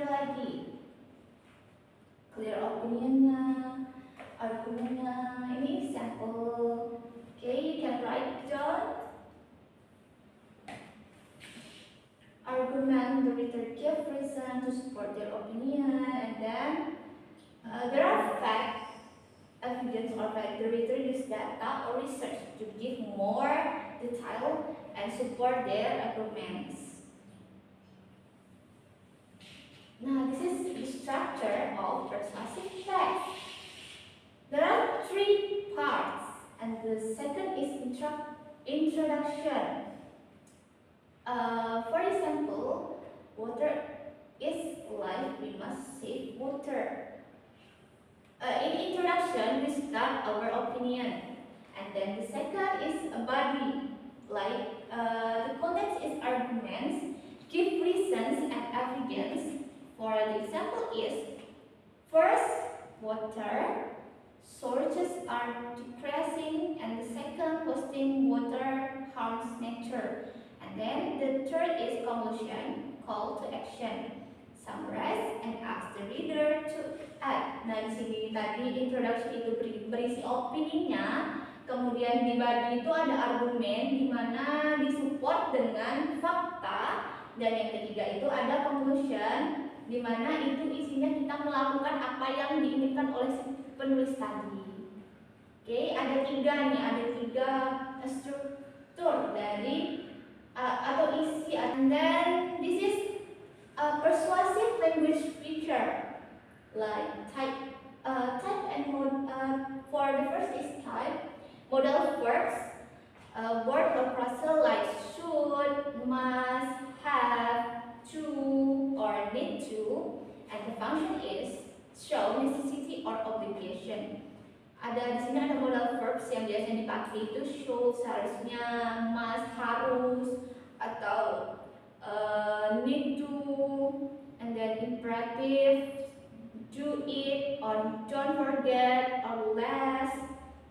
lagi. Clear opinionnya, argumennya. Ini sampel. Okay, you can write down. Argument, the writer give reason to support their opinion, and then there are facts, evidence, or fact. The writer use data or research to give more detail and support their arguments. Now, this is the structure of persuasive text. There are 3 parts, and the second is introduction. For example, water is life, we must save water. In introduction, we start our opinion, and then the second is a body, like the context is arguments, give reasons and evidence. For the example is, first, water sources are decreasing, and the second, wasting water harms nature. And then the third is conclusion, call to action, summarize and ask the reader to act. Nah, di sini tadi introduction itu berisi opininya, kemudian di body itu ada argumen di mana disupport dengan fakta, dan yang ketiga itu ada conclusion di mana itu isinya kita melakukan apa yang diinginkan oleh penulis tadi. Oke, ada 3 nih, ada 3 struktur dari atau isi, and then this is a persuasive language feature, like type and mode. For the first is type, modal verbs, word or phrasal like should, must, have, to, or need to, and the function is show necessity or obligation. Ada di sini ada modal verbs yang biasanya dipakai itu should, seharusnya, must, harus, atau need to, and then imperative, do it, or don't forget, or less,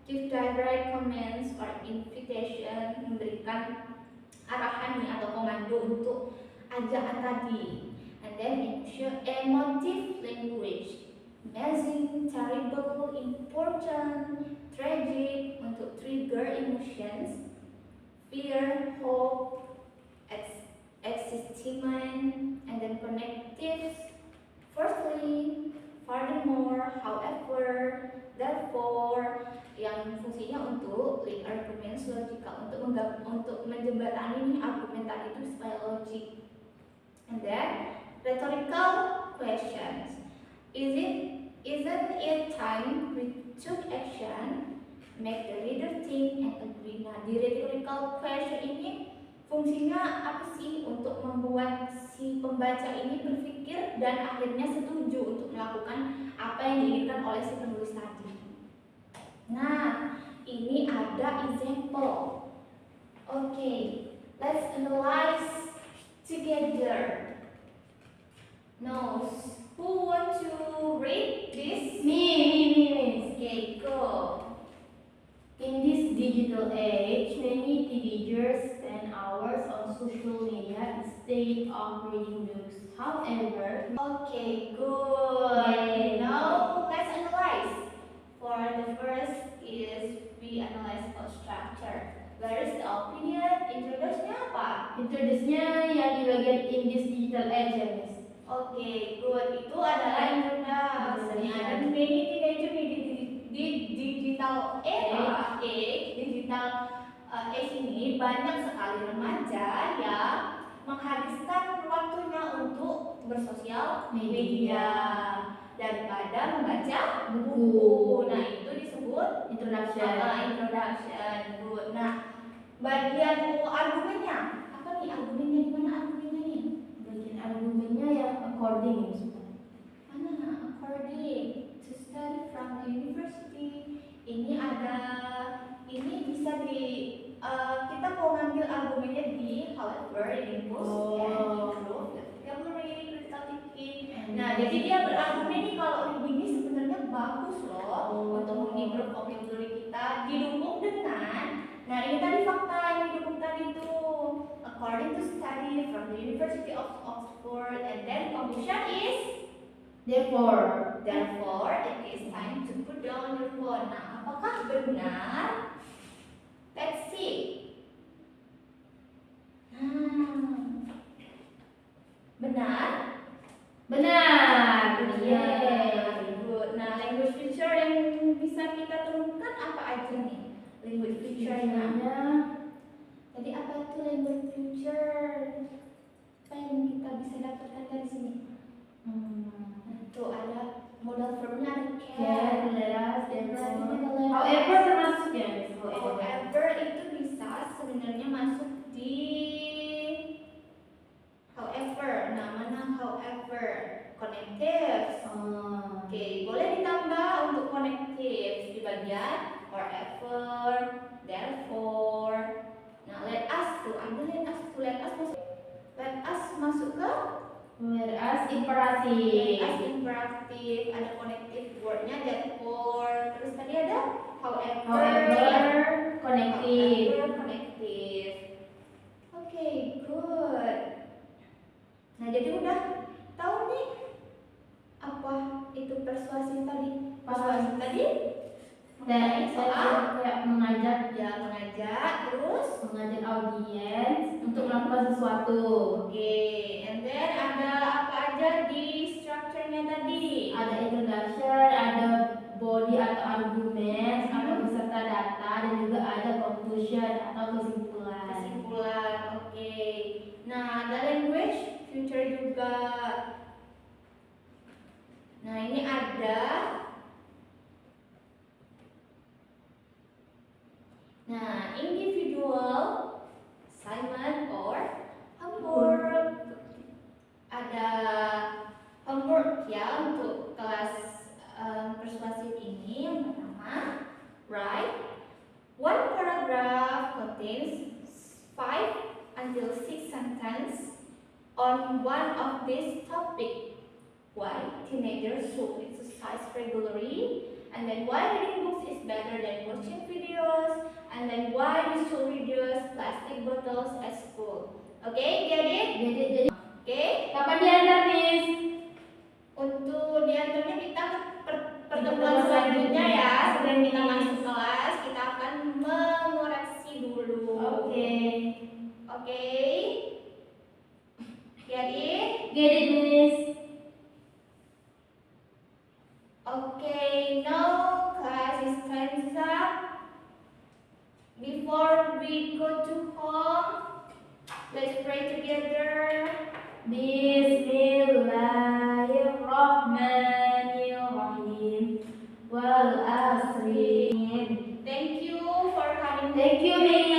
give direct comments, or invitation, memberikan arahan atau komando untuk ajakan tadi. And then emotive language, amazing, terrible, important, tragic, untuk trigger emotions, fear, hope, excitement, and then connectives, firstly, furthermore, however, therefore, yang fungsinya untuk link arguments logical, untuk menjembatani argumen tadi itu supaya logik. And then rhetorical questions. Isn't it time we took action? Make the reader think and agree. Nah, di rhetorical question ini fungsinya apa sih? Untuk membuat si pembaca ini berpikir dan akhirnya setuju untuk melakukan apa yang diinginkan oleh si penulis tadi. Nah, ini ada example. Okay, let's analyze together. Now, who want to read this? Me. Okay, go. In this digital age, many teenagers spend hours on social media instead of reading books. However, Okay, good. Now, let's analyze. For the first is we analyze about structure. Where is the opinion? Introduction apa? introduce-nya yang di bagian in this digital age ya, Miss. Okay, good. Itu adalah introduction. Dan many teenager di digital era, digital age ini banyak sekali remaja yang menghabiskan waktunya untuk bersosial media daripada membaca buku. Nah, itu disebut Introduction. Introduction. Good. Nah, bagian argumennya apa nih? Argumennya di mana argumennya nih? Bagian argumennya yang according ya, Miss. Mana? According to study from the university. Ini bisa kita mau ngambil argumennya di however, impose, and improve, vocabulary, critical thinking. Nah, jadi dia berargumen nih kalau ini sebenarnya bagus loh untuk mengimprove vocabulary kita, didukung dengan, nah ini tadi fakta yang didukung tadi tuh, according to study from the University of Oxford, and then conclusion is Therefore, Therefore, it is time to put down your phone. Nah, apakah benar? Let's see. Benar? benar. Yeay, good. Nah, language feature yang bisa kita temukan apa aja nih? Language feature-nya. Tadi apa itu language feature? Apa yang kita bisa dapatkan dari sini? Tuh ada modal verbnya ada Can, can. let us, Berarti therefore. ada let us. However termasuk ya, Miss. However itu bisa sebenarnya masuk di however. Nah, mana however? Connectives. Oke, boleh ditambah untuk connectives di bagian forever, therefore. Nah, let us tuh, ada let us tuh, let us masuk. Let us masuk ke Let us let imperatif. us imperatif, ada connective wordnya therefore. Terus tadi ada however, However, connective. however, connective. Oke, good. Nah, jadi udah tahu nih apa itu persuasif tadi? Persuasif tadi Dan soal kayak mengajak mengajak, terus mengajak audiens untuk melakukan sesuatu. oke, and then ada apa aja di structure-nya tadi? Ada introduction, ada body atau argument, atau beserta data, dan juga ada conclusion atau kesimpulan. Kesimpulan, oke. Nah, ada language future juga. Nah, ini ada. Nah, individual assignment or homework. Ada homework ya untuk kelas persuasif ini. Yang pertama, write one paragraph contains 5 until 6 sentences on one of these topic. Why teenagers should exercise regularly, and then why reading books is better than watching videos, and then why we should reduce plastic bottles at school. Okay, get it? Jadi Okay. kapan diantar, Miss? Untuk diantaranya kita ke pertemuan selanjutnya ya. Sebelum kita masuk kelas, kita akan mengoreksi dulu. Oke. Oke. Get it? Get it, Miss? Okay, now class is time's up. Before we go to home, let's pray together. Bismillahirrahmanirrahim. Wal asri. Thank you for coming. Thank you, Miss.